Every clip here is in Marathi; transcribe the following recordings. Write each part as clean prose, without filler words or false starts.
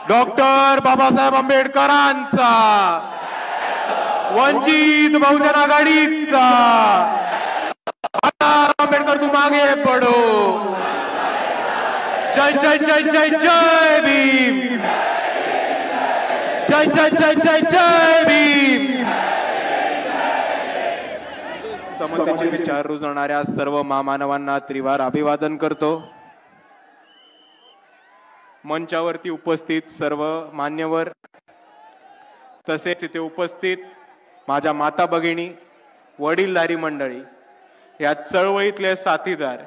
डॉक्टर बाबासाहेब आंबेडकरांचा, वंचित बहुजन आघाडीचा। आंबेडकर तू मागे पडो। जय जय जय जय जय भीम, जय जय जय जय जय भीम। समतेचे विचार रुजवणाऱ्या सर्व महामानवांना त्रिवार अभिवादन करतो। मंचावरती उपस्थित सर्व मान्यवर, तसेच इथे उपस्थित माझ्या माता भगिनी, वडीलधारी मंडळी, या चळवळीतले साथीदार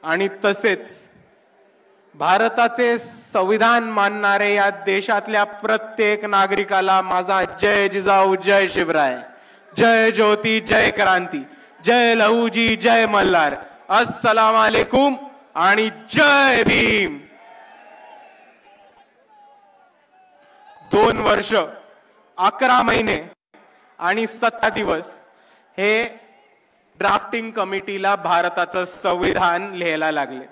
आणि तसेच भारताचे संविधान मानणारे या देशातल्या प्रत्येक नागरिकाला माझा जय जिजाऊ, जय शिवराय, जय ज्योती, जय क्रांती, जय लहूजी, जय मल्हार, अस्सलाम वालेकुम आणि जय भीम। 2 वर्ष 11 महिने आणि 17 दिवस हे ड्राफ्टिंग कमिटीला भारताचं संविधान लिहायला लागले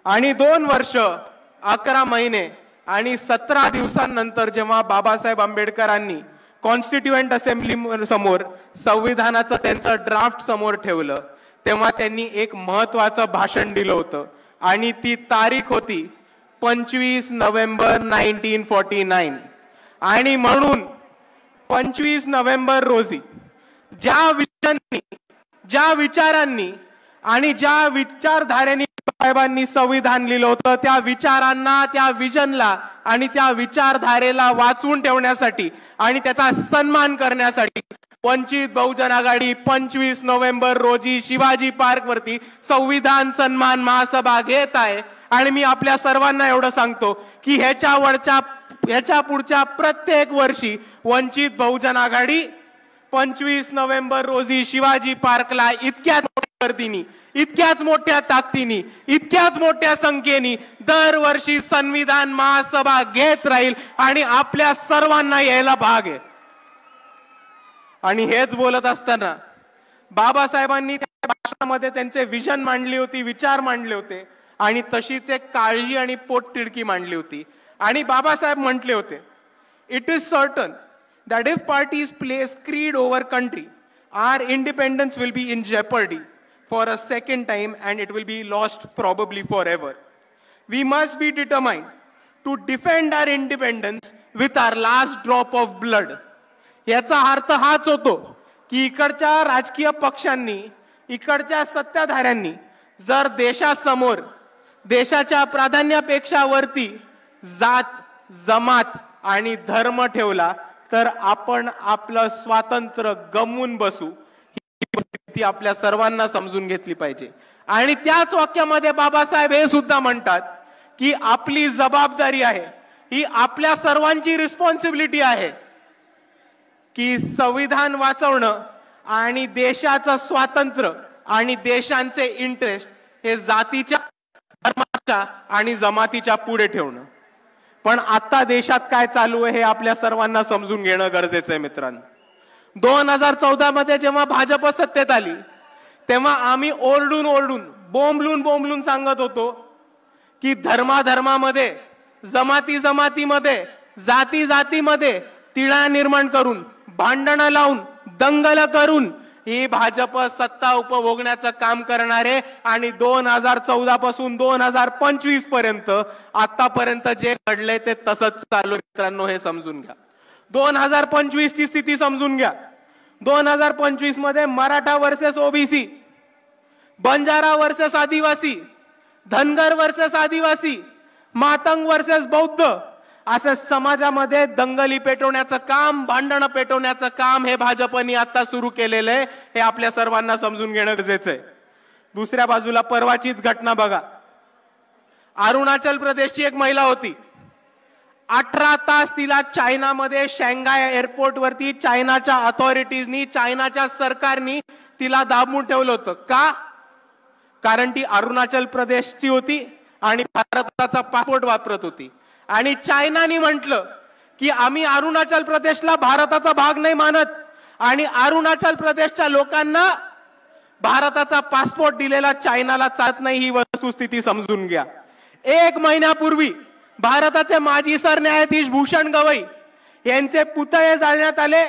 आणि 2 वर्ष 11 महिने आणि 17 दिवसांनंतर जेव्हा बाबासाहेब आंबेडकरांनी कॉन्स्टिट्युएंट असेंब्ली समोर संविधानाचं त्यांचं ड्राफ्ट समोर ठेवलं, तेव्हा त्यांनी एक महत्त्वाचं भाषण दिलं होतं आणि ती तारीख होती 25 नोव्हेंबर 1949। आणि म्हणून 25 नोव्हेंबर रोजी ज्या विचारांनी आणि ज्या विचारधारेने साहेबांनी संविधान लिहिलं होतं, त्या विचारांना, त्या विजनला आणि त्या विचारधारेला वाचवून ठेवण्यासाठी आणि त्याचा सन्मान करण्यासाठी वंचित बहुजन आघाडी 25 नोव्हेंबर रोजी शिवाजी पार्क वरती संविधान सन्मान महासभा घेत आहे। आणि मी आपल्या सर्वांना एवढं सांगतो की ह्याच्या पुढच्या प्रत्येक वर्षी वंचित बहुजन आघाडी 25 नोव्हेंबर रोजी शिवाजी पार्कला इतक्याच मोठ्या गर्दीने, इतक्याच मोठ्या ताकदीने, इतक्याच मोठ्या संख्येने दरवर्षी संविधान महासभा घेत राहील आणि आपल्या सर्वांना यायला भाग आहे। आणि हेच बोलत असताना बाबासाहेबांनी त्या भाषणामध्ये त्यांचे विजन मांडली होती, विचार मांडले होते आणि तशीच एक काळजी आणि पोटतिडकी मांडली होती। आणि बाबासाहेब म्हटले होते, it is certain that if parties place creed over country, our independence will be in jeopardy for a second time and it will be lost probably forever. We must be determined to defend our independence with our last drop of blood. याचा अर्थ हाच होतो की इकडच्या राजकीय पक्षांनी, इकडच्या सत्ताधाऱ्यांनी जर देशासमोर देशाच्या प्राधान्यापेक्षा वरती जात, जमात आणि धर्म ठेवला तर आपण आपलं स्वातंत्र्य गमवून बसू। ही परिस्थिती आपल्या सर्वांना समजून घेतली पाहिजे। आणि त्याच वाक्यामध्ये बाबासाहेब हे सुद्धा म्हणतात की आपली जबाबदारी आहे, ही आपल्या सर्वांची रिस्पॉन्सिबिलिटी आहे की संविधान वाचवणं आणि देशाचं स्वातंत्र्य आणि देशांचे इंटरेस्ट हे जातीच्या, धर्माच्या आणि जमातीच्या पुढे ठेवणं। पण आता देशात काय चालू आहे हे आपल्या सर्वांना समजून घेणं गरजेचं आहे मित्रांनो। 2014 मध्ये जेव्हा भाजप सत्तेत आली तेव्हा आम्ही ओरडून बोंबलून सांगत होतो की धर्मामध्ये, जमातीमध्ये, जातीमध्ये तिळा निर्माण करून, भांडणं लावून, दंगल करून ही भाजप सत्ता उपभोगण्याचं काम करणारे आणि 2014 पासून 2025 पर्यंत आतापर्यंत जे घडले ते तसंच चालू। मित्रांनो हे समजून घ्या, 2025 ची स्थिती समजून घ्या। 2025 मध्ये Maratha versus OBC, Banjara versus आदिवासी, धनगर वर्सेस आदिवासी, मातंग वर्सेस बौद्ध, असं समाजामध्ये दंगली पेटवण्याचं काम, भांडणं पेटवण्याचं काम हे भाजपने आता सुरू केलेलं आहे। हे आपल्या सर्वांना समजून घेणं गरजेचं आहे। दुसऱ्या बाजूला परवाचीच घटना बघा, अरुणाचल प्रदेशची एक महिला होती, 18 तास तिला चायनामध्ये शांघाय एअरपोर्ट वरती चायनाच्या अथॉरिटीजनी, चायनाच्या सरकारनी तिला दाबून ठेवलं होतं। का? कारण ती अरुणाचल प्रदेशची होती आणि भारताचा पासपोर्ट वापरत होती आणि चायनाने म्हटलं की आम्ही अरुणाचल प्रदेशला भारताचा भाग नाही मानत आणि अरुणाचल प्रदेशच्या लोकांना भारताचा पासपोर्ट दिलेला चायनाला चालत नाही। ही वस्तुस्थिती समजून घ्या। 1 महिन्यापूर्वी भारताचे माजी सरन्यायाधीश भूषण गवई यांचे पुतळे जाळण्यात आले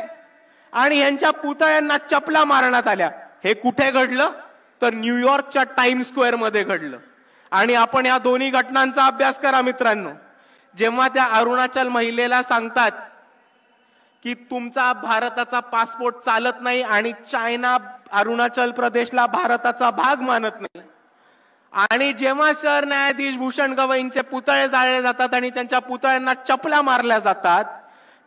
आणि यांच्या पुतळ्यांना चपला मारण्यात आल्या। हे कुठे घडलं तर न्यूयॉर्कच्या टाइम स्क्वेअर मध्ये घडलं। आणि आपण या दोन्ही घटनांचा अभ्यास करा मित्रांनो। जेव्हा त्या अरुणाचल महिलेला सांगतात की तुमचा भारताचा पासपोर्ट चालत नाही आणि चायना अरुणाचल प्रदेशला भारताचा भाग मानत नाही, आणि जेव्हा सरन्यायाधीश भूषण गवईंचे पुतळे जाळले जातात आणि त्यांच्या पुतळ्यांना चपला मारल्या जातात,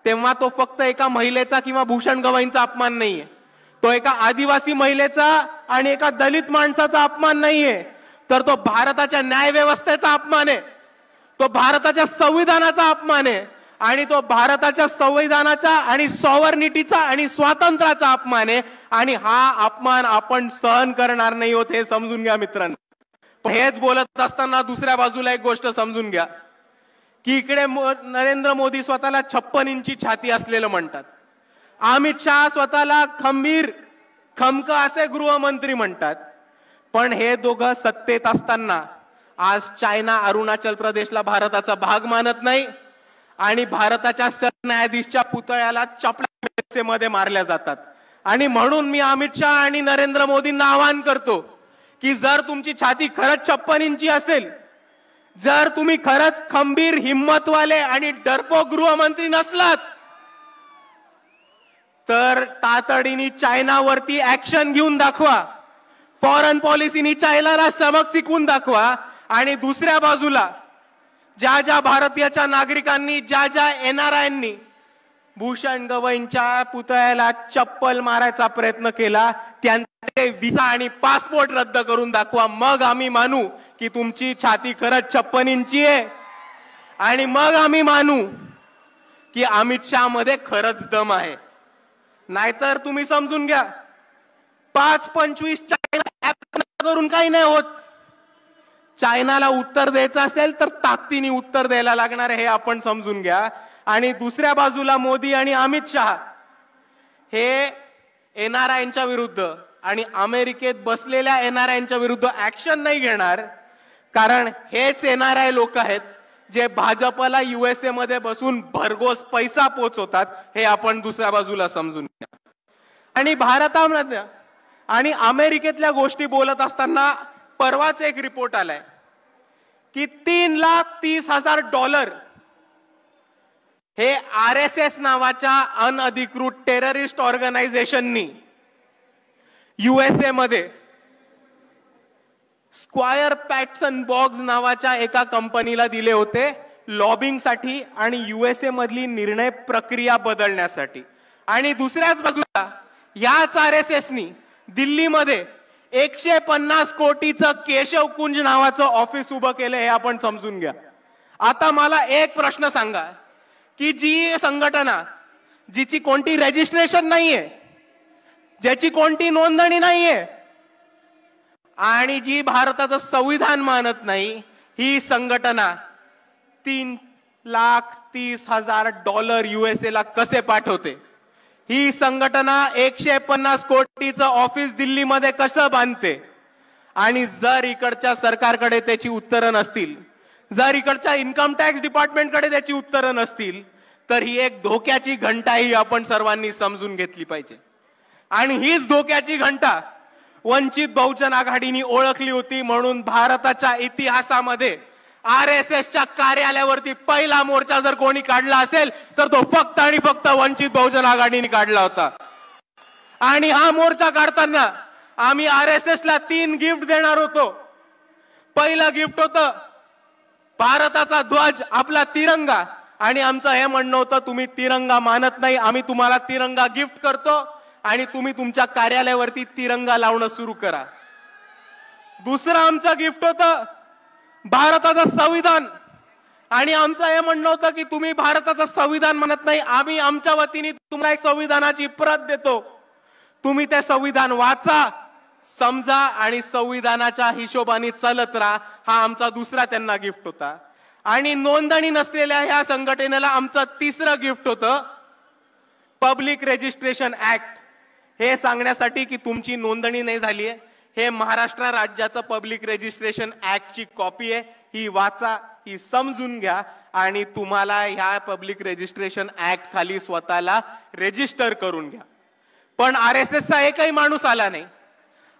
तेव्हा तो फक्त एका महिलेचा किंवा भूषण गवईंचा अपमान नाहीये, तो एका आदिवासी महिलेचा आणि एका दलित माणसाचा अपमान नाहीये, तर तो भारताच्या न्याय व्यवस्थेचा अपमान आहे, तो भारताच्या संविधानाचा अपमान आहे आणि तो भारताच्या संविधानाचा आणि सॉव्हर्निटीचा आणि स्वातंत्र्याचा अपमान आहे। आणि हा अपमान आपण सहन करणार नाही होत, हे समजून घ्या मित्रांनो। हेच बोलत असताना दुसऱ्या बाजूला एक गोष्ट समजून घ्या की इकडे नरेंद्र मोदी स्वतःला 56 इंची छाती असलेलं म्हणतात, अमित शहा स्वतःला खंबीर खमक असे गृहमंत्री म्हणतात, पण हे दोघं सत्तेत असताना आज चायना अरुणाचल प्रदेशला भारताचा भाग मानत नाही आणि भारताच्या सरन्यायाधीशच्या पुतळ्याला चपला मारल्या जातात। आणि म्हणून मी अमित शहा आणि नरेंद्र मोदींना आवाहन करतो की जर तुमची छाती खरंच 56 इंची असेल, जर तुम्ही खरंच खंबीर हिम्मतवाले आणि डरपोक गृहमंत्री नसलात, तर तातडीने चायनावरती ऍक्शन घेऊन दाखवा, फॉरेन पॉलिसीनी चायनाला सबक शिकवून दाखवा। आणि दुसऱ्या बाजूला ज्या ज्या भारतीय नागरिकांनी, ज्या ज्या एनआरआयनी भूषण गवईंच्या पुतळ्याला चप्पल मारायचा प्रयत्न केला, त्यांचे व्हिसा आणि पासपोर्ट रद्द करून दाखवा, मग आम्ही मानू की तुमची छाती खरंच 56 इंची आहे, आणि मग आम्ही मानू की अमित शहा मध्ये खरंच दम आहे। नाहीतर तुम्ही समजून घ्या 5-25 चायना करून काही नाही होत। चायनाला उत्तर द्यायचं असेल तर ताकदीने उत्तर द्यायला लागणार आहे, हे आपण समजून घ्या। आणि दुसऱ्या बाजूला मोदी आणि अमित शहा हे एनआरआयच्या विरुद्ध आणि अमेरिकेत बसलेल्या एनआरआयच्या विरुद्ध ऍक्शन नाही घेणार, कारण हेच एनआरआय लोक आहेत जे भाजपला युएसए मध्ये बसून भरघोस पैसा पोचवतात, हे आपण दुसऱ्या बाजूला समजून घ्या। आणि भारतामध्ये आणि अमेरिकेतल्या गोष्टी बोलत असताना परवाच एक रिपोर्ट आलाय की $3,30,000 हे आरएसएस नावाच्या अनधिकृत टेररिस्ट ऑर्गनायझेशननी युएसए मध्ये स्क्वायर पॅटसन बॉक्स नावाच्या एका कंपनीला दिले होते लॉबिंगसाठी आणि युएसए मधली निर्णय प्रक्रिया बदलण्यासाठी। आणि दुसऱ्याच बाजूला याच आरएसएसनी दिल्लीमध्ये 150 कोटीचं केशव कुंज नावाचं ऑफिस उभं केलं, हे आपण समजून घ्या। आता मला एक प्रश्न सांगा की जी संघटना जिची कोणती रजिस्ट्रेशन नाहीये, ज्याची कोणती नोंदणी नाहीये आणि जी भारताचं संविधान मानत नाही, ही संघटना $3,30,000 युएसए ला कसे पाठवते? ही संघटना 150 कोटीचं ऑफिस दिल्लीमध्ये कसं बांधते? आणि जर इकडच्या सरकारकडे त्याची उत्तरं नसतील, जर इकडच्या इन्कम टॅक्स डिपार्टमेंटकडे त्याची उत्तरं नसतील, तर ही एक धोक्याची घंटा ही आपण सर्वांनी समजून घेतली पाहिजे। आणि हीच धोक्याची घंटा वंचित बहुजन आघाडीने ओळखली होती, म्हणून भारताच्या इतिहासामध्ये आरएसएसच्या कार्यालयावरती पहिला मोर्चा जर कोणी काढला असेल तर तो फक्त आणि फक्त वंचित बहुजन आघाडीने काढला होता। आणि हा मोर्चा काढताना आम्ही आरएसएसला 3 गिफ्ट देणार होतो। पहिलं गिफ्ट होतं भारताचा ध्वज, आपला तिरंगा, आणि आमचं हे म्हणणं होतं तुम्ही तिरंगा मानत नाही, आम्ही तुम्हाला तिरंगा गिफ्ट करतो आणि तुम्ही तुमच्या कार्यालयावरती तिरंगा लावणं सुरू करा। दुसरं आमचं गिफ्ट होतं भारताचं संविधान, आणि आमचं हे म्हणणं होतं की तुम्ही भारताचं संविधान मानत नाही, आम्ही आमच्या वतीने तुम्हाला एक संविधानाची प्रत देतो, तुम्ही ते संविधान वाचा, समजा आणि संविधानाच्या हिशोबाने चालत राहा। हा आमचा दुसरा त्यांना गिफ्ट होता। आणि नोंदणी नसलेल्या ह्या संघटनेला आमचं तिसरं गिफ्ट होतं पब्लिक रजिस्ट्रेशन ऍक्ट, हे सांगण्यासाठी की तुमची नोंदणी नाही झाली आहे, हे महाराष्ट्र राज्याचं पब्लिक रजिस्ट्रेशन ऍक्टची कॉपी आहे, ही वाचा, ही समजून घ्या आणि तुम्हाला ह्या पब्लिक रजिस्ट्रेशन ऍक्ट खाली स्वतःला रजिस्टर करून घ्या. पण आरएसएसचा एकही माणूस आला नाही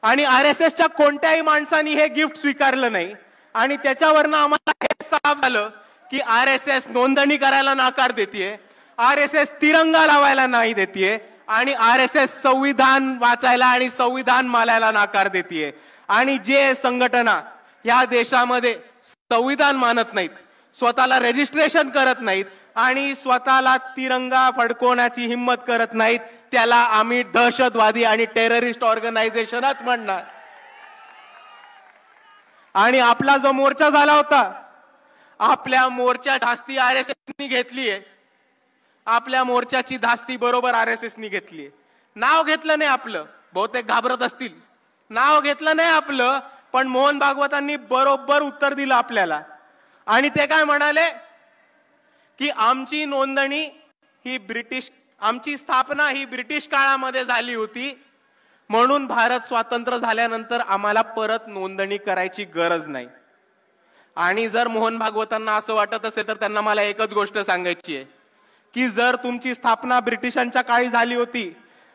आणि आरएसएसच्या कोणत्याही माणसाने हे गिफ्ट स्वीकारलं नाही आणि त्याच्यावरनं आम्हाला हे साफ झालं की आरएसएस नोंदणी करायला नाकार देतेय, आरएसएस तिरंगा लावायला नाही देतेय आणि आरएसएस संविधान वाचायला आणि संविधान मानायला नाकार देतेय. आणि जे संघटना या देशामध्ये संविधान मानत नाहीत, स्वतःला रजिस्ट्रेशन करत नाहीत आणि स्वतःला तिरंगा फडकवण्याची हिंमत करत नाहीत, त्याला आम्ही दहशतवादी आणि टेररिस्ट ऑर्गनायझेशनच म्हणणार. आणि आपला जो मोर्चा झाला होता, आपल्या मोर्चा धास्ती आरएसएसनी घेतलीये, आपल्या मोर्चाची धास्ती बरोबर आरएसएसनी घेतलीये. नाव घेतलं नाही आपलं, बहुतेक घाबरत असतील, नाव घेतलं नाही आपलं, पण मोहन भागवतांनी बरोबर उत्तर दिलं आपल्याला. आणि ते काय म्हणाले की आमची नोंदणी ही आमची स्थापना ही ब्रिटिश काळामध्ये झाली होती, म्हणून भारत स्वातंत्र्य झाल्यानंतर आम्हाला परत नोंदणी करायची गरज नाही. आणि जर मोहन भागवतांना असं वाटत असेल तर त्यांना मला एकच गोष्ट सांगायची आहे की जर तुमची स्थापना ब्रिटिशांच्या काळी झाली होती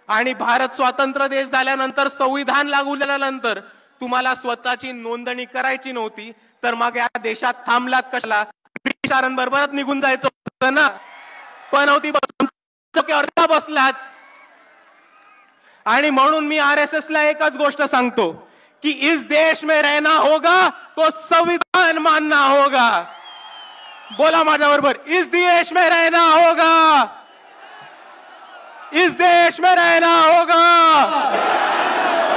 आणि भारत स्वतंत्र देश झाल्यानंतर संविधान लागू झाल्यानंतर तुम्हाला स्वतःची नोंदणी करायची नव्हती, तर मग या देशात थांबलात कशाला? ब्रिटिशांबरोबरच निघून जायचं होतं ना. पण होती बसलात. आणि म्हणून मी आरएसएस ला एकच गोष्ट सांगतो कि इस देश में रहना होगा तो संविधान मानना होगा. बोला माझ्या बरोबर, इस देश में रहना होगा, इस देश में रहना होगा,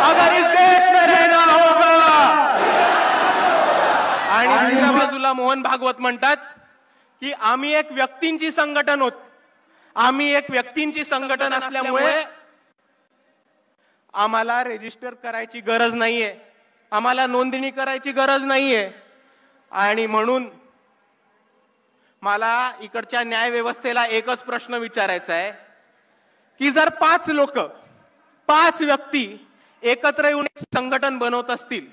अगर इस देश में रहना होगा. आणि दुसऱ्या बाजूला मोहन भागवत म्हणतात की आम्ही एक व्यक्तींची संघटन होत, आम्ही एक व्यक्तींची संघटन असल्यामुळे आम्हाला रजिस्टर करायची गरज नाहीये, आम्हाला नोंदणी करायची गरज नाहीये. आणि म्हणून मला इकडच्या न्याय व्यवस्थेला एकच प्रश्न विचारायचा आहे की जर 5 लोक, 5 व्यक्ती एकत्र येऊन एक संघटन बनवत असतील,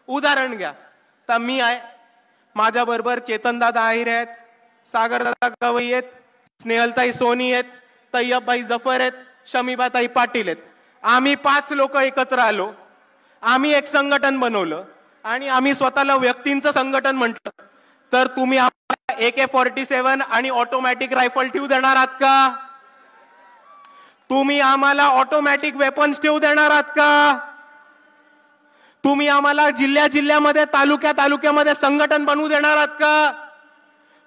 उदाहरण घ्या तर मी आहे, माझ्या बरोबर चेतनदादा आहिरे आहेत, सागरदादा गवई आहेत, स्नेहलताई सोनी आहेत, तय्यबभाई जफर आहेत, शमीबाताई पाटील आहेत. आम्ही 5 लोक एकत्र आलो, आम्ही एक संघटन बनवलं आणि आम्ही स्वतःला व्यक्तींचं संघटन म्हटलं, तर तुम्ही आम्हाला AK-47 आणि ऑटोमॅटिक रायफल ठेवू देणार आहात का? तुम्ही आम्हाला ऑटोमॅटिक वेपन्स ठेवू देणार आहात का? तुम्ही आम्हाला जिल्ह्यामध्ये, तालुक्यामध्ये संघटन बनवू देणार आहात का?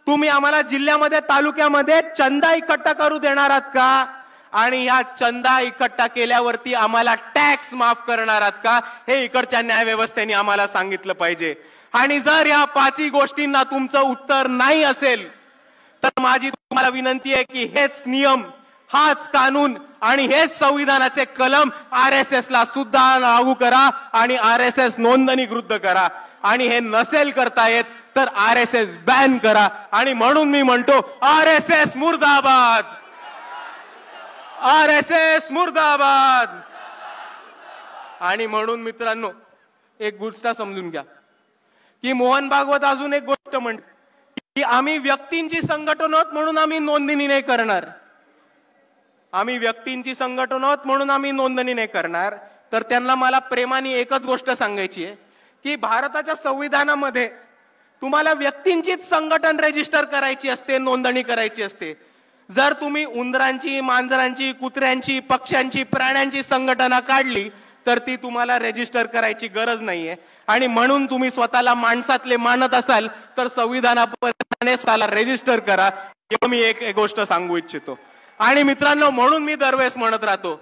तुम्ही आम्हाला जिल्ह्यामध्ये, तालुक्यामध्ये चंदा इकट्ठा करू देणार आहात का? आणि या चंदा इकट्ठा केल्यावरती आम्हाला टॅक्स माफ करणार आहात का? हे इकडच्या न्याय व्यवस्थेने आम्हाला सांगितलं पाहिजे. आणि जर या 5 गोष्टींना तुमचं उत्तर नाही असेल तर माझी तुम्हाला विनंती आहे की हेच नियम, हाच कानून आणि हेच संविधानाचे कलम आरएसएस ला सुद्धा लागू करा आणि आरएसएस नोंदणीकृत करा. आणि हे नसेल करता येत तर आरएसएस बॅन करा. आणि म्हणून मी म्हणतो आरएसएस मुर्दाबाद, आरएसएस मुर्दाबाद. आणि म्हणून मित्रांनो एक गोष्ट समजून घ्या की मोहन भागवत अजून एक गोष्ट म्हणते की आम्ही व्यक्तींची संघटन आहोत म्हणून आम्ही नोंदणी नाही करणार, आम्ही व्यक्तींची संघटन आहोत म्हणून आम्ही नोंदणी नाही करणार. तर त्यांना मला प्रेमाने एकच गोष्ट सांगायची आहे की भारताच्या संविधानामध्ये तुम्हाला व्यक्तींचीच संघटन रजिस्टर करायची असते, नोंदणी करायची असते. जर तुम्ही उंदरांची, मांजरांची, कुत्र्यांची, पक्ष्यांची, प्राण्यांची संघटना काढली तर ती तुम्हाला रजिस्टर करायची गरज नाहीये. आणि म्हणून तुम्ही स्वतःला माणसातले मानत असाल तर संविधानाप्रमाणे स्वतःला रजिस्टर करा. मी एक गोष्ट सांगू इच्छितो. आणि मित्रांनो म्हणून मी दरवेळेस म्हणत राहतो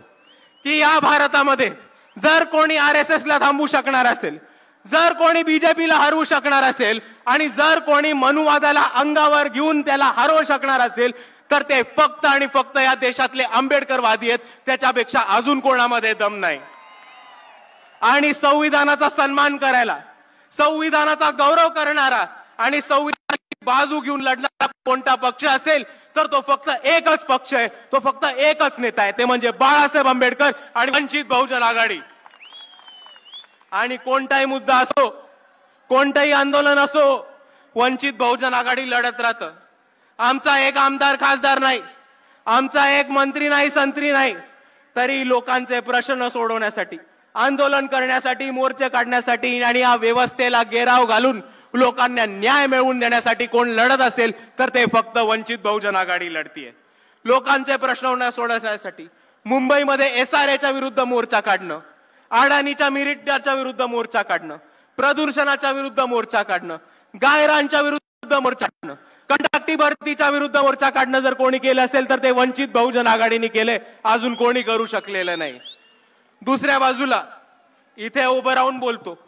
की या भारतामध्ये जर कोणी आरएसएस ला थांबवू शकणार असेल, जर कोणी बीजेपीला हरवू शकणार असेल आणि जर कोणी मनुवादाला अंगावर घेऊन त्याला हरवू शकणार असेल तर ते फक्त आणि फक्त या देशातले आंबेडकरवादी आहेत, त्याच्यापेक्षा अजून कोणामध्ये दम नाही. आणि संविधानाचा सन्मान करायला, संविधानाचा गौरव करणारा आणि संविधानाची बाजू घेऊन लढणारा कोणता पक्ष असेल तर तो फक्त एकच पक्ष आहे, तो फक्त एकच नेता आहे, ते म्हणजे बाळासाहेब आंबेडकर आणि वंचित बहुजन आघाडी. आणि कोणताही मुद्दा असो, कोणताही आंदोलन असो, वंचित बहुजन आघाडी लढत राहतं. आमचा एक आमदार खासदार नाही, आमचा एक मंत्री नाही, संत्री नाही, तरी लोकांचे प्रश्न सोडवण्यासाठी, आंदोलन करण्यासाठी, मोर्चे काढण्यासाठी आणि या व्यवस्थेला घेराव घालून लोकांना न्याय मिळवून देण्यासाठी कोण लढत असेल तर ते फक्त वंचित बहुजन आघाडी लढतीये. लोकांचे प्रश्न सोडवण्यासाठी मुंबईमध्ये SRAच्या विरुद्ध मोर्चा काढणं, अडाणीच्या मिरिटाच्या विरुद्ध मोर्चा काढणं, प्रदूषणाच्या विरुद्ध मोर्चा काढणं, गायरांच्या विरुद्ध मोर्चा काढणं, कंत्राटी भरतीच्या विरुद्ध मोर्चा काढणं जर कोणी केलं असेल तर ते वंचित बहुजन आघाडीने केले, अजून कोणी करू शकलेलं नाही. दुसऱ्या बाजूला इथे उभं राहून बोलतो,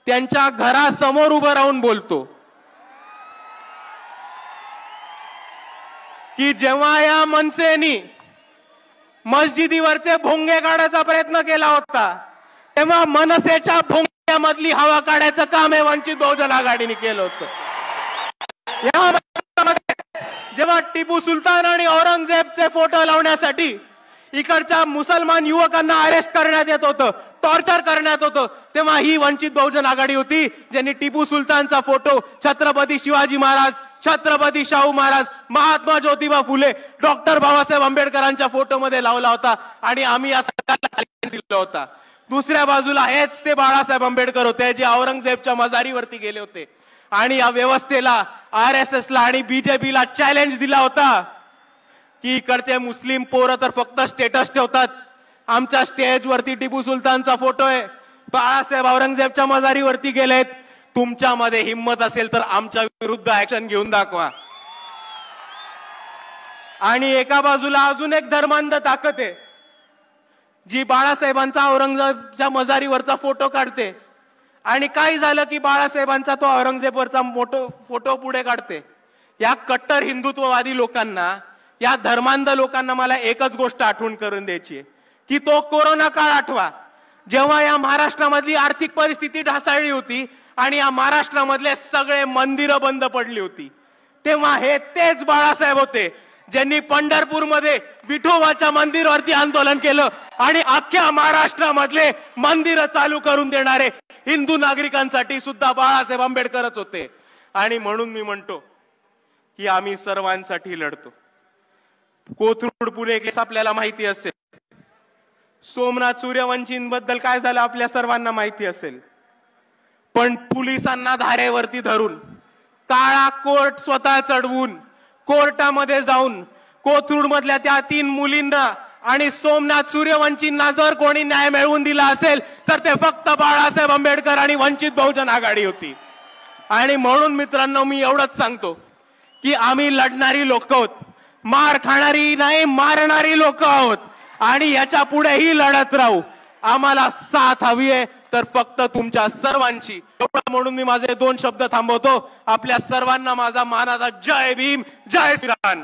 त्यांच्या घरासमोर उभं राहून बोलतो की जेव्हा या मनसेनी मस्जिदीवरचे भोंगे काढायचा प्रयत्न केला होता तेव्हा मनसेच्या भोंग्यामधली हवा काढायचं काम हे वंचित बहुजन आघाडीने केलं होतं. जेव्हा टिपू सुलतान आणि औरंगजेबचे फोटो लावण्यासाठी इकडच्या मुसलमान युवकांना अरेस्ट करण्यात येत होतं, टॉर्चर करण्यात होतं, तेव्हा ही वंचित बहुजन आघाडी होती ज्यांनी टिपू सुलतानचा फोटो छत्रपती शिवाजी महाराज, छत्रपती शाहू महाराज, महात्मा ज्योतिबा फुले, डॉक्टर बाबासाहेब आंबेडकरांच्या फोटो मध्ये लावला होता आणि आम्ही या सरकारला चॅलेंज दिला होता. दुसऱ्या बाजूला हेच ते बाळासाहेब आंबेडकर होते जे औरंगजेबच्या मजारीवरती गेले होते आणि या व्यवस्थेला, RSSला आणि BJPला चॅलेंज दिला होता की इकडचे मुस्लिम पोरं तर फक्त स्टेटस ठेवतात, आमच्या स्टेजवरती टिपू सुलतानचा फोटो आहे, बाळासाहेब औरंगजेबच्या मजारीवरती गेलेत, तुमच्यामध्ये हिम्मत असेल तर आमच्या विरुद्ध ऍक्शन घेऊन दाखवा. आणि एका बाजूला अजून एक धर्मांध ताकद आहे जी बाळासाहेबांचा औरंगजेबच्या मजारीवरचा फोटो काढते आणि काय झालं की बाळासाहेबांचा तो औरंगजेबवरचा फोटो पुढे काढते. या कट्टर हिंदुत्ववादी लोकांना, या धर्मांध लोकांना मला एकच गोष्ट आठवण करून द्यायची आहे की तो कोरोना काळ आठवा, जेव्हा या महाराष्ट्रामधली आर्थिक परिस्थिती ढासळली होती आणि या महाराष्ट्रामधले सगळे मंदिरं बंद पडली होती, तेव्हा हे तेच बाळासाहेब होते ज्यांनी पंढरपूरमध्ये विठोबाच्या मंदिरावरती आंदोलन केलं आणि अख्ख्या महाराष्ट्रामधले मंदिरं चालू करून देणारे हिंदू नागरिकांसाठी सुद्धा बाळासाहेब आंबेडकरच होते. आणि म्हणून मी म्हणतो की आम्ही सर्वांसाठी लढतो. कोथरूड पुणे केस आपल्याला माहिती असेल, सोमनाथ सूर्यवंशींबद्दल काय झालं आपल्या सर्वांना माहिती असेल, पण पोलिसांना धारेवरती धरून, काळा कोर्ट स्वतः चढवून, कोर्टामध्ये जाऊन कोथरूड मधल्या त्या 3 मुलींना आणि सोमनाथ सूर्यवंशींना जर कोणी न्याय मिळवून दिला असेल तर ते फक्त बाळासाहेब आंबेडकर आणि वंचित बहुजन आघाडी होती. आणि म्हणून मित्रांनो मी एवढंच सांगतो की आम्ही लढणारी लोक आहोत, मार खाणारी नाही, मारणारी लोक आहोत आणि याच्या पुढेही लढत राहू. आम्हाला साथ हवी आहे तर फक्त तुमच्या सर्वांची. म्हणून मी माझे 2 शब्द थांबवतो. आपल्या सर्वांना माझा मानाचा जय भीम, जय श्रीराम.